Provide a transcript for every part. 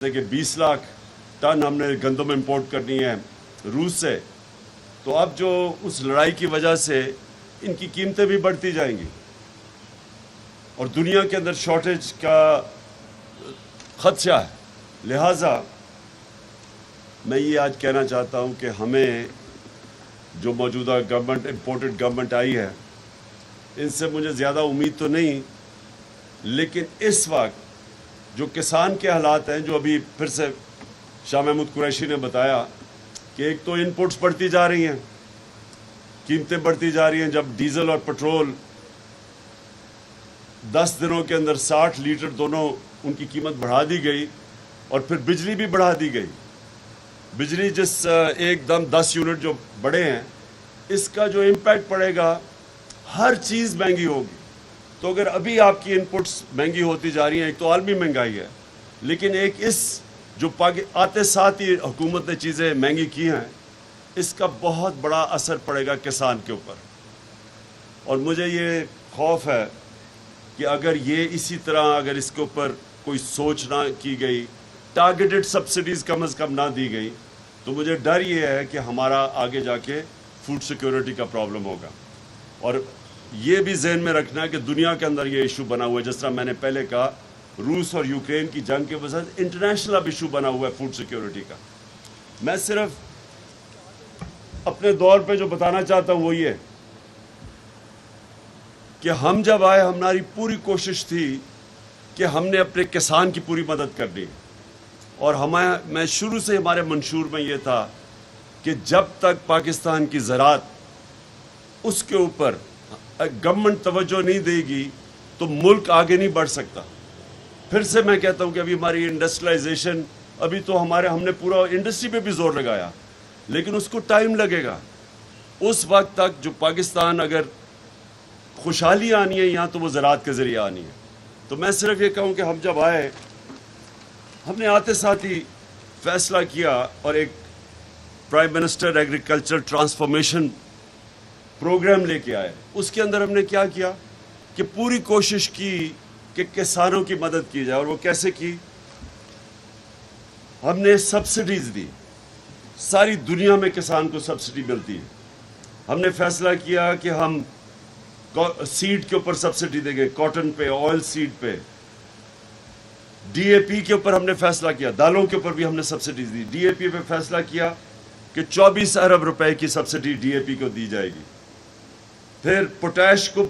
کہ 20 لاکھ ٹن ہم نے گندم امپورٹ کرنی ہے روس سے، تو اب جو اس لڑائی کی وجہ سے ان کی قیمتیں بھی بڑھتی جائیں گی اور دنیا کے اندر شارٹیج کا خدشہ ہے۔ لہٰذا میں یہ آج کہنا چاہتا ہوں کہ ہمیں جو موجودہ گورنمنٹ امپورٹڈ گورنمنٹ آئی ہے ان سے مجھے زیادہ امید تو نہیں، لیکن اس وقت جو کسان کے حالات ہیں، جو ابھی پھر سے شاہ محمود قریشی نے بتایا کہ ایک تو ان پٹس بڑھتی جا رہی ہیں، قیمتیں بڑھتی جا رہی ہیں۔ جب ڈیزل اور پٹرول 10 دنوں کے اندر 60 لیٹر دونوں ان کی قیمت بڑھا دی گئی، اور پھر بجلی بھی بڑھا دی گئی۔ بجلی جس ایک دم 10 یونٹ جو بڑھے ہیں، اس کا جو امپیکٹ پڑے گا، ہر چیز مہنگی ہوگی۔ تو اگر ابھی آپ کی انپٹس مہنگی ہوتی جا رہی ہیں، ایک تو عالمی مہنگائی ہے، لیکن ایک اس جو آتے ساتھ ہی حکومت نے چیزیں مہنگی کی ہیں، اس کا بہت بڑا اثر پڑے گا کسان کے اوپر۔ اور مجھے یہ خوف ہے کہ اگر یہ اسی طرح اگر اس کے اوپر کوئی سوچ نہ کی گئی، ٹارگیٹڈ سبسڈیز کم از کم نہ دی گئی، تو مجھے ڈر یہ ہے کہ ہمارا آگے جا کے فوڈ سیکیورٹی کا پرابلم ہوگا۔ اور یہ بھی ذہن میں رکھنا ہے کہ دنیا کے اندر یہ ایشو بنا ہوا ہے، جس طرح میں نے پہلے کہا روس اور یوکرین کی جنگ کے وجہ سے انٹرنیشنل اب ایشو بنا ہوا ہے فوڈ سیکیورٹی کا۔ میں صرف اپنے دور پہ جو بتانا چاہتا ہوں وہ یہ کہ ہم جب آئے، ہماری پوری کوشش تھی کہ ہم نے اپنے کسان کی پوری مدد کرنی، اور میں شروع سے ہمارے منشور میں یہ تھا کہ جب تک پاکستان کی زراعت اس کے اوپر گورنمنٹ توجہ نہیں دے گی تو ملک آگے نہیں بڑھ سکتا۔ پھر سے میں کہتا ہوں کہ ابھی ہماری انڈسٹریلائزیشن، ابھی تو ہم نے پورا انڈسٹری پہ بھی زور لگایا، لیکن اس کو ٹائم لگے گا۔ اس وقت تک جو پاکستان اگر خوشحالی آنی ہے یہاں، تو وہ زراعت کے ذریعے آنی ہے۔ تو میں صرف یہ کہوں کہ ہم جب آئے، ہم نے آتے ساتھ ہی فیصلہ کیا اور ایک prime minister agriculture transformation programme لے کے آئے۔ اس کے اندر ہم نے کیا کیا کہ پوری کوشش کی کہ کسانوں کی مدد کی جائے۔ اور وہ کیسے کی؟ ہم نے سبسڈیز دی، ساری دنیا میں کسان کو سبسڈی ملتی ہے۔ ہم نے فیصلہ کیا کہ ہم سیڈ کے اوپر سبسڈی دیں گے، کاٹن پہ، آئل سیڈ پہ، ڈی اے پی کے اوپر ہم نے فیصلہ کیا، دالوں کے اوپر بھی ہم نے سبسڈیز دی۔ ڈی اے پی پہ فیصلہ کیا کہ 24 ارب روپے کی سبسڈی ڈی اے پی کو دی جائے گی۔ پھر پوٹیش کو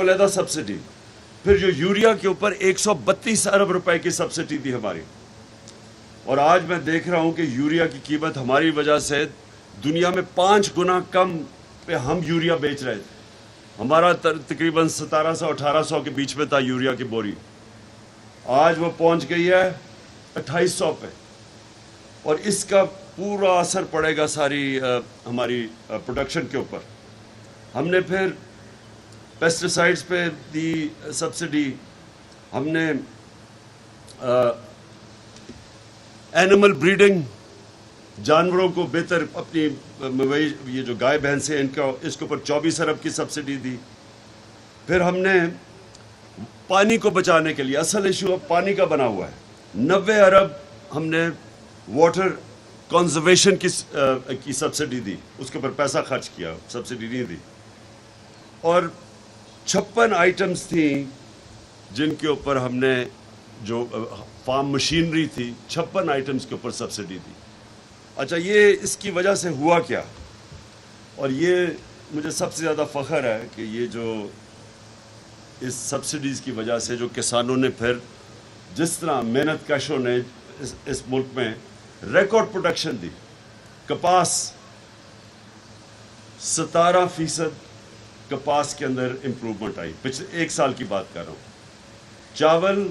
علیحدہ سبسڈی، پھر جو یوریا کے اوپر 132 ارب روپے کی سبسڈی دی ہماری۔ اور آج میں دیکھ رہا ہوں کہ یوریا کی قیمت ہماری وجہ سے دنیا میں 5 گنا کم پہ ہم یوریا بیچ رہے تھے۔ ہمارا تقریباً 1700 1800 کے بیچ میں تھا یوریا کی بوری، آج وہ پہنچ گئی ہے 2800 پہ، اور اس کا پورا اثر پڑے گا ساری ہماری پروڈکشن کے اوپر۔ ہم نے پھر پیسٹیسائڈز پہ دی سبسڈی، ہم نے اینیمل بریڈنگ، جانوروں کو بہتر اپنی یہ جو گائے بھینس ہیں اس کے اوپر 24 ارب کی سبسڈی دی۔ پھر ہم نے پانی کو بچانے کے لیے، اصل ایشو اب پانی کا بنا ہوا ہے، 90 ارب ہم نے واٹر کنزرویشن کی سبسڈی دی، اس کے اوپر پیسہ خرچ کیا، سبسڈی نہیں دی۔ اور 56 آئٹمز تھیں جن کے اوپر ہم نے، جو فارم مشینری تھی، 56 آئٹمز کے اوپر سبسڈی دی۔ اچھا، یہ اس کی وجہ سے ہوا کیا؟ اور یہ مجھے سب سے زیادہ فخر ہے کہ یہ جو اس سبسڈیز کی وجہ سے جو کسانوں نے پھر جس طرح محنت کشوں نے اس ملک میں ریکارڈ پروڈکشن دی۔ کپاس 17% کپاس کے اندر امپروومنٹ آئی، پچھلے 1 سال کی بات کر رہا ہوں۔ چاول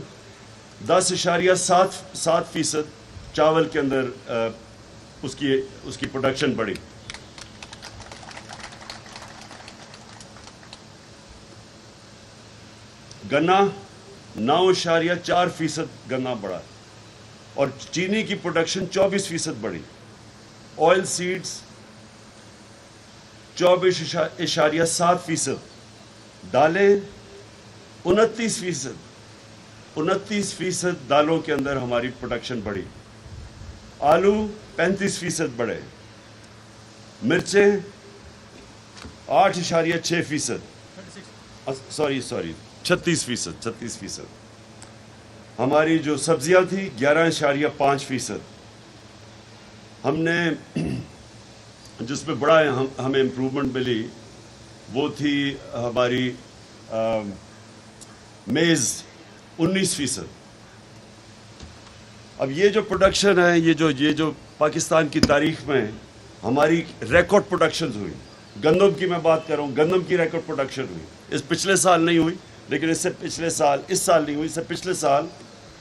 10.7% چاول کے اندر اس کی پروڈکشن بڑھی۔ گنا 9.4% گنا بڑھا، اور چینی کی پروڈکشن 24% بڑھی۔ آئل سیڈز 24.7%، دالیں 29%، 29% دالوں کے اندر ہماری پروڈکشن بڑھی، آلو 35% بڑھے، مرچیں 8.6%، سوری 36%، ہماری جو سبزیاں تھیں 11.5%۔ ہم نے جس میں بڑا ہمیں امپروومنٹ ملی وہ تھی ہماری میز 19%۔ اب یہ جو پروڈکشن ہے، یہ جو پاکستان کی تاریخ میں ہماری ریکارڈ پروڈکشنز ہوئی، گندم کی میں بات کر رہا ہوں، گندم کی ریکارڈ پروڈکشن ہوئی، اس پچھلے سال نہیں ہوئی، لیکن اس سے پچھلے سال، اس سال نہیں ہوئی، اس سے پچھلے سال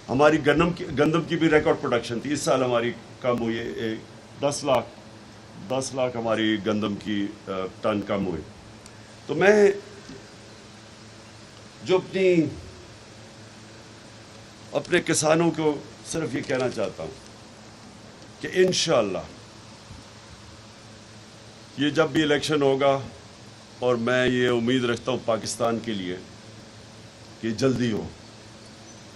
ہماری گندم کی بھی ریکارڈ پروڈکشن تھی۔ اس سال ہماری کم ہوئی ہے، 10 لاکھ ہماری گندم کی ٹن کم ہوئی۔ تو میں جو اپنے کسانوں کو صرف یہ کہنا چاہتا ہوں کہ انشاءاللہ یہ جب بھی الیکشن ہوگا، اور میں یہ امید رکھتا ہوں پاکستان کے لیے کہ جلدی ہو،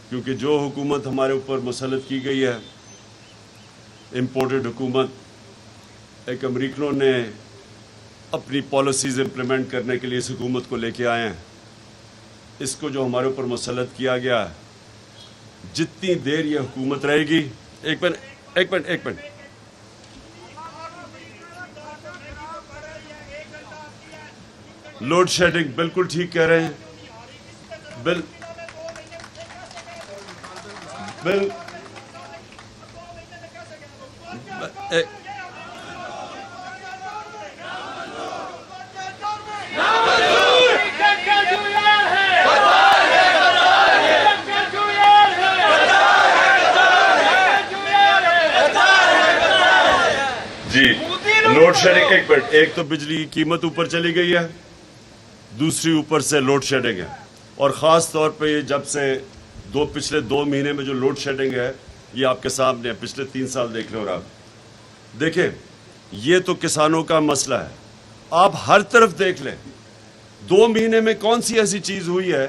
کیونکہ جو حکومت ہمارے اوپر مسلط کی گئی ہے، امپورٹڈ حکومت، ایک امریکنوں نے اپنی پالیسیز امپلیمنٹ کرنے کے لیے اس حکومت کو لے کے آئے ہیں، اس کو جو ہمارے اوپر مسلط کیا گیا ہے، جتنی دیر یہ حکومت رہے گی، ایک منٹ، لوڈ شیڈنگ، بالکل ٹھیک کہہ رہے ہیں، جی لوڈ شیڈنگ، ایک منٹ، ایک تو بجلی کی قیمت اوپر چلی گئی ہے، دوسری اوپر سے لوڈ شیڈنگ ہے، اور خاص طور پہ یہ جب سے پچھلے 2 مہینے میں جو لوڈ شیڈنگ ہے، یہ آپ کے سامنے ہے، پچھلے 3 سال دیکھ رہے ہو آپ، دیکھیں یہ تو کسانوں کا مسئلہ ہے، آپ ہر طرف دیکھ لیں، 2 مہینے میں کون سی ایسی چیز ہوئی ہے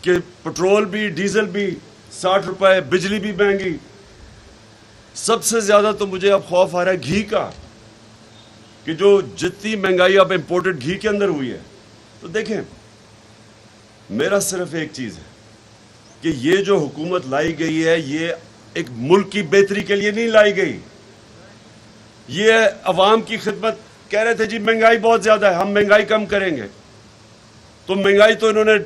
کہ پٹرول بھی، ڈیزل بھی 60 روپے، بجلی بھی مہنگی، سب سے زیادہ تو مجھے اب خوف آ رہا ہے گھی کا، کہ جو جتنی مہنگائی اب امپورٹڈ گھی کے اندر ہوئی ہے۔ تو دیکھیں میرا صرف ایک چیز ہے کہ یہ جو حکومت لائی گئی ہے، یہ ایک ملک کی بہتری کے لیے نہیں لائی گئی، یہ عوام کی خدمت۔ کہہ رہے تھے جی مہنگائی بہت زیادہ ہے، ہم مہنگائی کم کریں گے، تو مہنگائی تو انہوں نے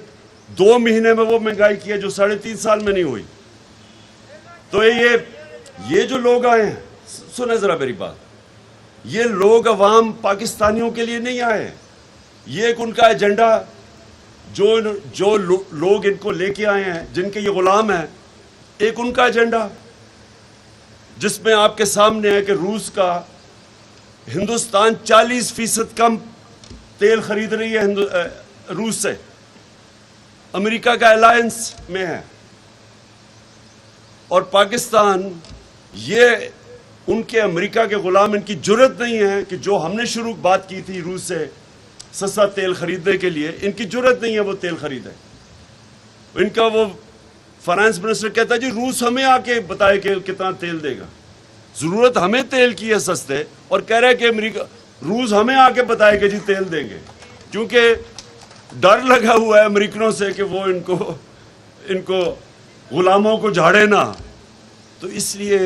2 مہینے میں وہ مہنگائی کی ہے جو 3.5 سال میں نہیں ہوئی۔ تو یہ جو لوگ آئے ہیں، سنیں ذرا میری بات، یہ لوگ عوام پاکستانیوں کے لیے نہیں آئے، یہ ایک ان کا ایجنڈا، جو لوگ ان کو لے کے آئے ہیں، جن کے یہ غلام ہیں، ایک ان کا ایجنڈا جس میں آپ کے سامنے ہے کہ روس کا، ہندوستان 40% کم تیل خرید رہی ہے روس سے، امریکہ کا الائنس میں ہے، اور پاکستان، یہ ان کے امریکہ کے غلام، ان کی جرت نہیں ہے کہ جو ہم نے شروع بات کی تھی روس سے سستا تیل خریدنے کے لیے، ان کی جرت نہیں ہے وہ تیل خریدیں۔ ان کا وہ فائنانس منسٹر کہتا ہے جی روس ہمیں آ کے بتائے کہ کتنا تیل دے گا، ضرورت ہمیں تیل کی ہے سستے، اور کہہ رہے کہ روس ہمیں آ کے بتائے کہ جی تیل دیں گے، کیونکہ ڈر لگا ہوا ہے امریکنوں سے کہ وہ ان کو غلاموں کو جھاڑے نہ۔ تو اس لیے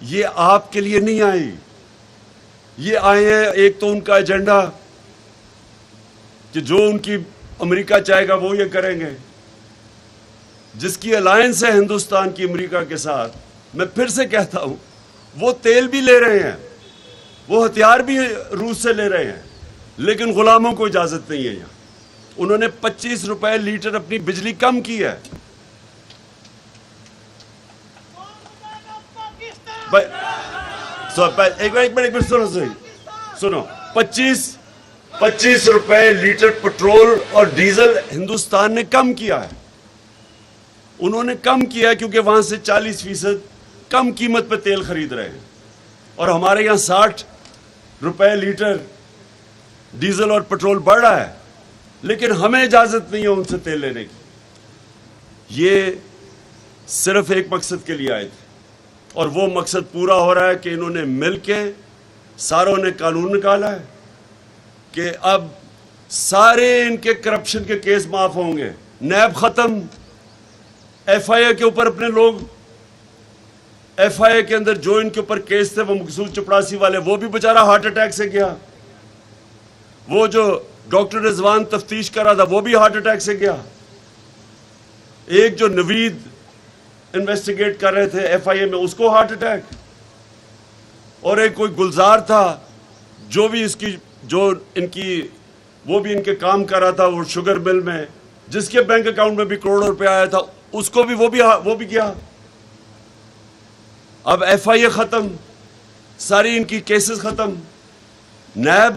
یہ آپ کے لیے نہیں آئی، یہ آئے ہیں، ایک تو ان کا ایجنڈا کہ جو ان کی امریکہ چاہے گا وہ یہ کریں گے، جس کی الائنس ہے ہندوستان کی امریکہ کے ساتھ۔ میں پھر سے کہتا ہوں، وہ تیل بھی لے رہے ہیں، وہ ہتھیار بھی روس سے لے رہے ہیں، لیکن غلاموں کو اجازت نہیں ہے یہاں۔ انہوں نے 25 روپے لیٹر اپنی بجلی کم کی ہے۔ ایک منٹ سنو، 25 روپے لیٹر پٹرول اور ڈیزل ہندوستان نے کم کیا ہے، انہوں نے کم کیا ہے کیونکہ وہاں سے 40% کم قیمت پہ تیل خرید رہے ہیں، اور ہمارے یہاں 60 روپے لیٹر ڈیزل اور پٹرول بڑھ رہا ہے، لیکن ہمیں اجازت نہیں ہے ان سے تیل لینے کی۔ یہ صرف ایک مقصد کے لیے آئے تھے، اور وہ مقصد پورا ہو رہا ہے کہ انہوں نے مل کے ساروں نے قانون نکالا ہے کہ اب سارے ان کے کرپشن کے کیس معاف ہوں گے، نیب ختم، ایف آئی اے کے اوپر اپنے لوگ، ایف آئی اے کے اندر جو ان کے اوپر کیس تھے وہ مقصود چپڑاسی والے، وہ بھی بیچارہ ہارٹ اٹیک سے گیا، وہ جو ڈاکٹر رضوان تفتیش کر رہا تھا وہ بھی ہارٹ اٹیک سے گیا، ایک جو نوید انویسٹیگیٹ کر رہے تھے ایف آئی اے میں اس کو ہارٹ اٹیک، اور ایک کوئی گلزار تھا جو بھی وہ بھی ان کے کام کر رہا تھا وہ شوگر مل میں، جس کے بینک اکاؤنٹ میں بھی کروڑوں روپے آیا تھا، اس کو بھی وہ بھی گیا۔ اب ایف آئی اے ختم، ساری ان کی کیسز ختم، نیب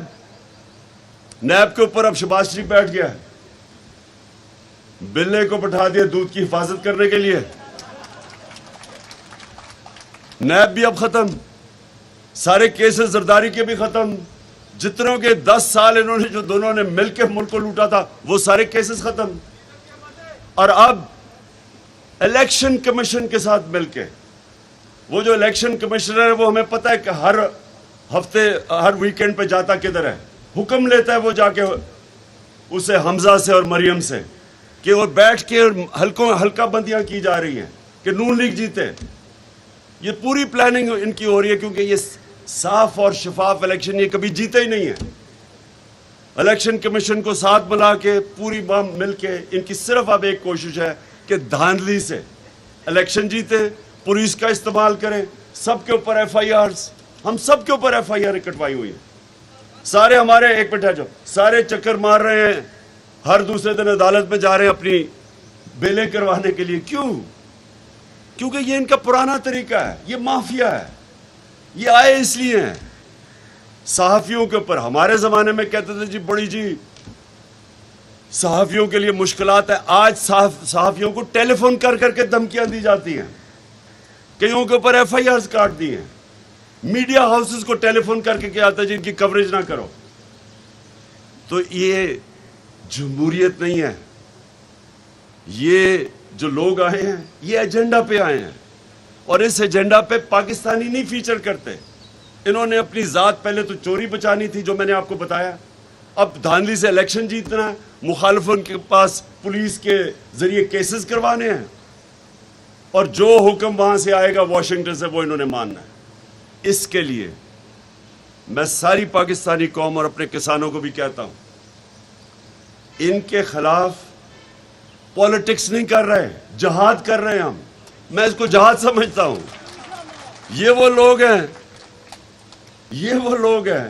کے اوپر اب شہباز شریف بیٹھ گیا ہے، بلے کو بٹھا دیا دودھ کی حفاظت کرنے کے لیے، نیب بھی اب ختم، سارے کیسز زرداری کے بھی ختم، جتنوں کے 10 سال انہوں نے جو دونوں نے مل کے ملک کو لوٹا تھا وہ سارے کیسز ختم، اور اب الیکشن کمیشن کے ساتھ مل کے، وہ جو الیکشن کمشنر ہے وہ ہمیں پتہ ہے کہ ہر ہفتے ہر ویکینڈ پہ جاتا کدھر ہے، حکم لیتا ہے وہ جا کے اسے حمزہ سے اور مریم سے کہ وہ بیٹھ کے ہلکا بندیاں کی جا رہی ہیں کہ نون لیگ جیتے، یہ پوری پلاننگ ان کی ہو رہی ہے، کیونکہ یہ صاف اور شفاف الیکشن یہ کبھی جیتے ہی نہیں ہے۔ الیکشن کمیشن کو ساتھ ملا کے پوری مل کے ان کی صرف اب ایک کوشش ہے کہ دھاندلی سے الیکشن جیتے، پولیس کا استعمال کریں، سب کے اوپر ایف آئی آرز، ہم سب کے اوپر ایف آئی آر کٹوائی ہوئی ہے، سارے ہمارے ایک منٹ جو سارے چکر مار رہے ہیں، ہر دوسرے دن عدالت میں جا رہے ہیں اپنی بیلیں کروانے کے لیے، کیوں؟ کیونکہ یہ ان کا پرانا طریقہ ہے، یہ مافیا ہے، یہ آئے اس لیے ہیں۔ صحافیوں کے اوپر ہمارے زمانے میں کہتے تھے جی بڑی جی صحافیوں کے لیے مشکلات ہے، آج صحافیوں کو ٹیلی فون کر کے دھمکیاں دی جاتی ہیں، کئیوں کے اوپر ایف آئی آرز کاٹ دی ہیں، میڈیا ہاؤسز کو ٹیلی فون کر کے کیا آتا ہے جن کی کوریج نہ کرو۔ تو یہ جمہوریت نہیں ہے، یہ جو لوگ آئے ہیں یہ ایجنڈا پہ آئے ہیں، اور اس ایجنڈا پہ پاکستانی نہیں فیچر کرتے، انہوں نے اپنی ذات پہلے تو چوری بچانی تھی جو میں نے آپ کو بتایا، اب دھاندلی سے الیکشن جیتنا ہے، مخالفوں کے پاس پولیس کے ذریعے کیسز کروانے ہیں، اور جو حکم وہاں سے آئے گا واشنگٹن سے وہ انہوں نے ماننا ہے۔ اس کے لیے میں ساری پاکستانی قوم اور اپنے کسانوں کو بھی کہتا ہوں، ان کے خلاف پولیٹکس نہیں کر رہے، جہاد کر رہے ہیں ہم، میں اس کو جہاد سمجھتا ہوں۔ یہ وہ لوگ ہیں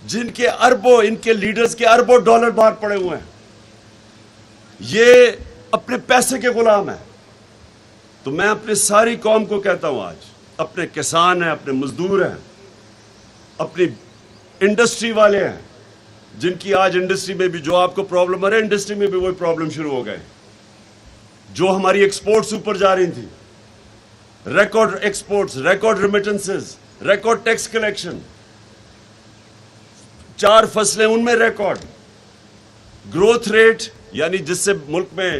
جن کے اربوں، ان کے لیڈرز کے اربوں ڈالر باہر پڑے ہوئے ہیں، یہ اپنے پیسے کے غلام ہیں۔ تو میں اپنے ساری قوم کو کہتا ہوں، آج اپنے کسان ہیں، اپنے مزدور ہیں، اپنی انڈسٹری والے ہیں، جن کی آج انڈسٹری میں بھی جو آپ کو پرابلم آ رہی ہے، انڈسٹری میں بھی وہی پرابلم شروع ہو گئے، جو ہماری ایکسپورٹس اوپر جا رہی تھی، record exports, record remittances, record tax collection, 4 فصلیں ان میں ریکارڈ، گروتھ ریٹ یعنی جس سے ملک میں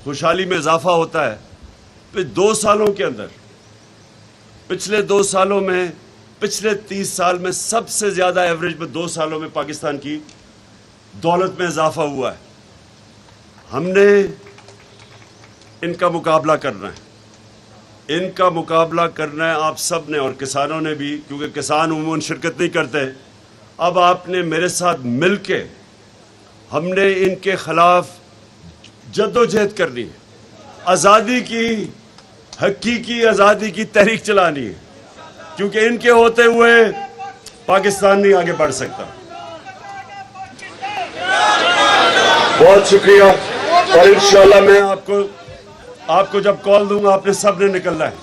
خوشحالی میں اضافہ ہوتا ہے، پھر 2 سالوں کے اندر، پچھلے 2 سالوں میں، پچھلے 30 سال میں سب سے زیادہ ایوریج میں 2 سالوں میں پاکستان کی دولت میں اضافہ ہوا ہے۔ ہم نے ان کا مقابلہ کرنا ہے، ان کا مقابلہ کرنا ہے آپ سب نے، اور کسانوں نے بھی، کیونکہ کسان عموماً شرکت نہیں کرتے۔ اب آپ نے میرے ساتھ مل کے ہم نے ان کے خلاف جدوجہد کرنی ہے، آزادی کی، حقیقی آزادی کی تحریک چلانی ہے، کیونکہ ان کے ہوتے ہوئے پاکستان نہیں آگے بڑھ سکتا۔ بہت شکریہ، اور انشاءاللہ میں آپ کو جب کال دوں گا آپ نے سب نے نکلنا ہے۔